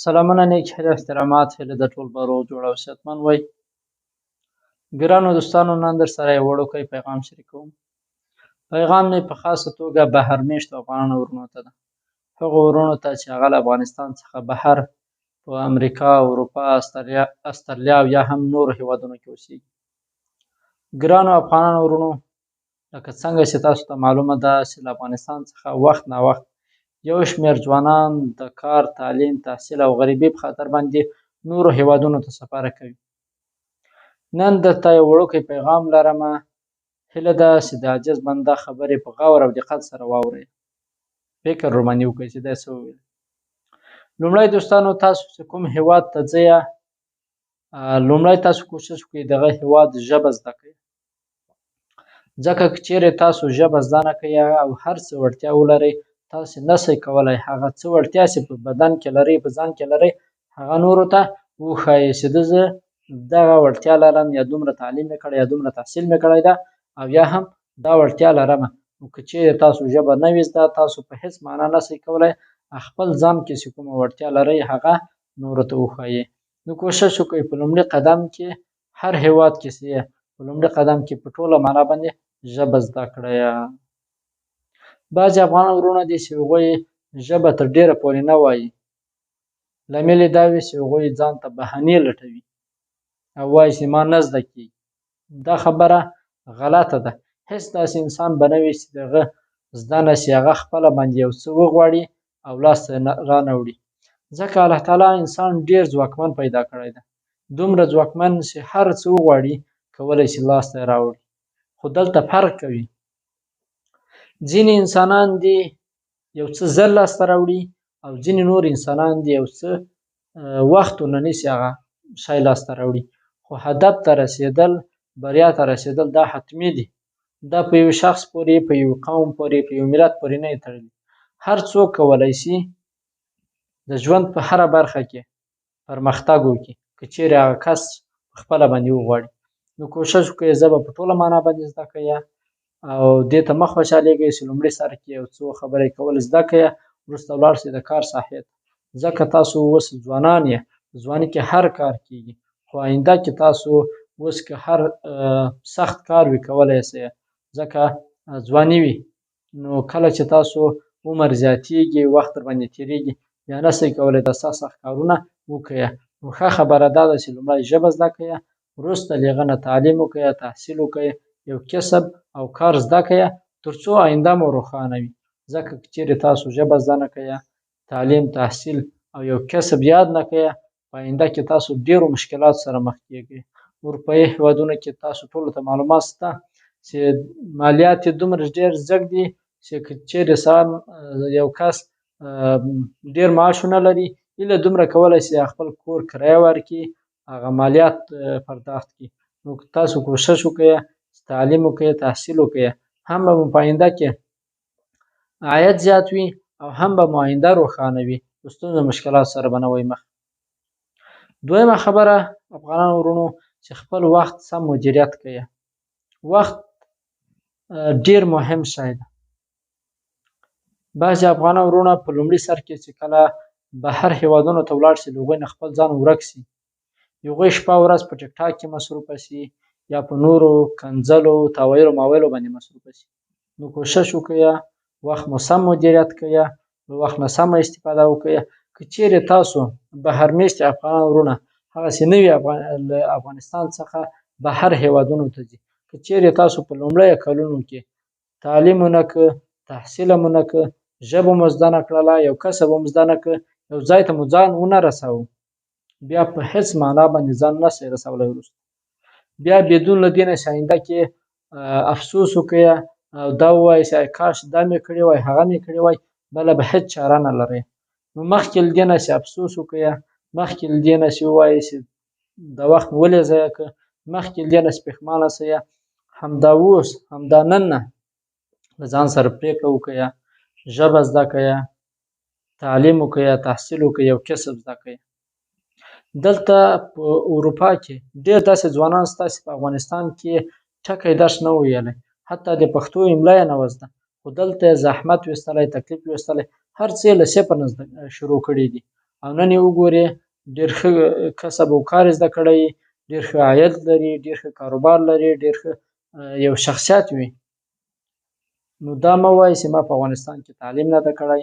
سلامونه نیک هیله احترامات هیله د ټول به روغ جوړ او صحتمند وئ. ګرانو دوستانو، نن در سره یو وړوکی پیغام شریکوم. پیغام مې په خاصه توګه بهر میشتو افغانانو ورونو ته ده، هغو ورونو ته چې هغه له افغانستان څخه بهر په امریکا، اروپا، استرالیا او یا هم نورو هیوادونو کې اوسېږي. ګرانو افغانانو ورونو، لکه څنګه چې تاسو ته معلومه ده چې له افغانستان څخه وخت ناوخت یو شمېر ځوانان د کار، تعلیم، تحصیل او غریبۍ په خاطر باندې نورو هیوادونو ته سفر کوي. نن درته یو وړوکی پیغام لرمه، هیله ده چې د عاجز بنده خبرې په غور او دقت سره واورئ، فکر ورباندې وکړئ چې دا څه وویل. لومړی دوستانو، تاسو چې کوم هیواد ته ځئ، لومړی تاسو کوشش وکړئ دغه هیواد ژبه زده کړئ، ځکه که چیرې تاسو ژبه زده نه کړئ او هر څه وړتیا ولرئ، تاسې نشئ کولی هغه څه وړتیا چې په بدن کې لرئ، په ځان کې لرئ، هغه نورو ته وښایئ چې زه دغه وړتیا لرم، یا دومره تعلیم مې کړی، یا دومره تحصیل مې کړی ده، او یا هم دا وړتیا لرمه. نو که چیرې تاسو ژبه نه وي زده، تاسو په هېڅ معنا نشئ کولی خپل ځان کې چې کومه وړتیا لرئ هغه نورو ته وښایئ. نو کوشش وکړئ په لومړي قدم کې، هر هېواد کې چې په لومړي قدم کې په ټوله معنا باندې ژبه زده کړئ. بعضې افغان وروڼه دي چې هغوی ژبه تر ډېره پورې نه وایي، لامل یې دا وي چې هغوی ځان ته بهانې لټوي او وایي چې ما نه زده کېږي. دا خبره غلطه ده. هېڅ داسې انسان به نه وي چې د هغه زده نه شي، هغه خپله باندې یو څه وغواړي او لاسته رانه وړي، ځکه الله تعالی انسان ډېر ځواکمن پیدا کړی ده، دومره ځواکمن چې هر څه وغواړي کولی شي لاسته یې راوړي. خو دلته فرق کوي، ځینې انسانان دي یو څه زر لاسته راوړي او ځینې نور انسانان دي یو څه وخت ونه نیسي هغه شی لاسته راوړي. خو هدف ته رسېدل، بریا ته رسېدل دا حتمي دي. دا په یو شخص پورې، په یو قوم پورې، په یو ملت پورې نه وي تړلي. هر څوک کولی شي د ژوند په هره برخه کې پرمختګ وکړي که چیرې هغه کس په خپله باندې وغواړي. نو کوشش وکړئ ژبه په ټوله معنا باندې زده کړئ او دې ته مه خوشحالېږئ چې لومړي سر کې یو څو خبرې کول زده کړئ، وروسته ولاړ شئ د کار ساحې ته، ځکه تاسو اوس ځوانان یې، ځواني کې هر کار کېږي، خو آینده کې تاسو اوس که هر سخت کار وي کولی یې شئ، ځکه ځواني وي. نو کله چې تاسو عمر زیاتېږي، وخت درباندې تېرېږي، بیا نه شئ کولی دا سخت کارونه وکړئ. نو ښه خبره دا ده چې لومړی ژبه زده کړئ، وروسته له هغه نه تعلیم وکړئ، تحصیل وکړئ، یو کسب او کار زده کړئ، تر څو آینده مو روښانه وي. ځکه که چیرې تاسو ژبه زده نه کړئ، تعلیم، تحصیل او یو کسب یاد نه کړئ، په آینده کې تاسو ډېرو مشکلاتو سره مخ کېږئ. اروپایي هېوادونو کې تاسو ټولو ته معلومات شته چې مالیات یې دومره ډېر زیږ دي چې که چیرې یو کس ډېر معاش ونه لري، هیله دومره کولی شي خپل کور کرایه ورکړي، هغه مالیات پرداخت کړي. نو تاسو کوشش وکړئ تعلیم وکړئ، تحصیل وکړئ، هم به مو په آینده کې عاید زیات وي او هم به مو آینده روښانه وي، د ستونزو مشکلاتو سره به نه وئ مخ. دویمه خبره افغانانو وروڼو، چې خپل وخت سم مدیریت کړئ. وخت ډېر مهم شی ده. بعضې افغانان وروڼه په لومړي سر کې چې کله بهر هېوادونو ته ولاړ شي، له هغوی نه خپل ځان ورک شي، هغوی شپه ورځ په ټیک ټاک کې مصروفه شي یا په نورو کنځلو، تاویلو ماویلو باندې مصروفه شي. نو کوشش وکړئ وخت مو سم مدیریت کړئ، له وخت نه سمه استفاده وکړئ. که چیرې تاسو بهر میشتي افغانان وروڼه هغسې نه وي له افغانستان څخه بهر هېوادونو ته ځي، که چیرې تاسو په لومړیو کلونو کې تعلیم ونه کړه، تحصیل هم ونه کړه، ژبه مو زده نه کړله، یو کسب هم زده نه کړه، یو ځای ته مو ځان ونه رساوه، بیا په هېڅ معنا باندې ځان نشئ رسولی. وروسته بیا بدون له دې نه چې آینده کې افسوس وکړئ او دا ووایئ چې کاش دا مې کړي وای، هغه مې کړي وای، بله به هېڅ چاره نه لرئ. نو مخکې له دې نه چې افسوس وکړئ، مخکې له دې نه چې ووایئ چې دا وخت مې ولې ضایع کړ، مخکې له دې نه چې پښېمانه شئ، همدا اوس، همدا نن نه له ځان سره پرېکړه وکړئ، ژبه زده کړئ، تعلیم وکړئ، تحصیل وکړئ، یو کسب زده کړئ. دلته په اروپا کې ډېر داسې ځوانان شته چې په افغانستان کې ټکی درس نه ویلی، حتی د پښتو املا یې نه وه زده، خو دلته یې زحمت ویستلی، تکلیف ویستلی، هر څه یې له صفر نه شروع کړي دي او نن یې وګورئ ډېر ښه کسب او کار زده کړی، ډېر ښه عاید لري، ډېر ښه کاروبار لري، ډېر ښه یو شخصیت وي. نو دا مه وایئ چې ما په افغانستان کې تعلیم نه ده کړی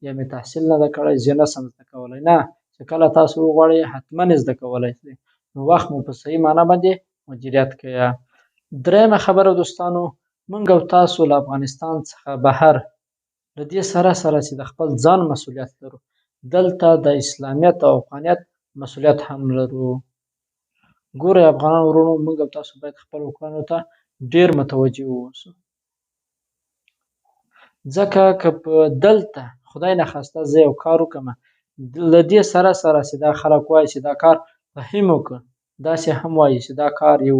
یا مې تحصیل نه ده کړی، زه نشم زده کولی. نه، چې کله تاسو وغواړئ حتما یې زده کولی شئ. نو وخت مو په صحیح معنا باندې مدیریت کړئ. درېیمه خبره دوستانو، موږ او تاسو له افغانستان څخه بهر له دې سره چې د خپل ځان مسؤلیت لرو، دلته د اسلامیت او افغانیت مسؤلیت هم لرو. ګورئ افغانان وروڼو، موږ او تاسو باید خپلو کړنو ته ډېر متوجه واوسو، ځکه که په دلته خدای نخواسته زه یو کار وکړم، له دې سره چې دا خلک وایي چې دا کار فهیم وکړه، داسې هم وایي چې دا کار یو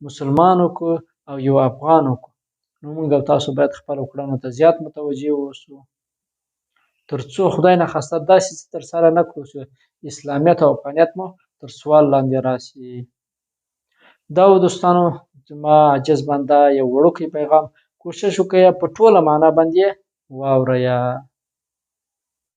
مسلمان وکړو او یو افغان وکړو، نو موږ او تاسو باید خپلو کړنو ته زیات متوجه واوسو، تر څو خدای نخواسته داسې څه ترسره نه کړو چې اسلامیت او افغانیت مو تر سوال لاندې راشي. دا و دوستانو زما عاجز بنده یو وړوکی پیغام، کوشش وکړئ په ټوله معنا باندې واورئ.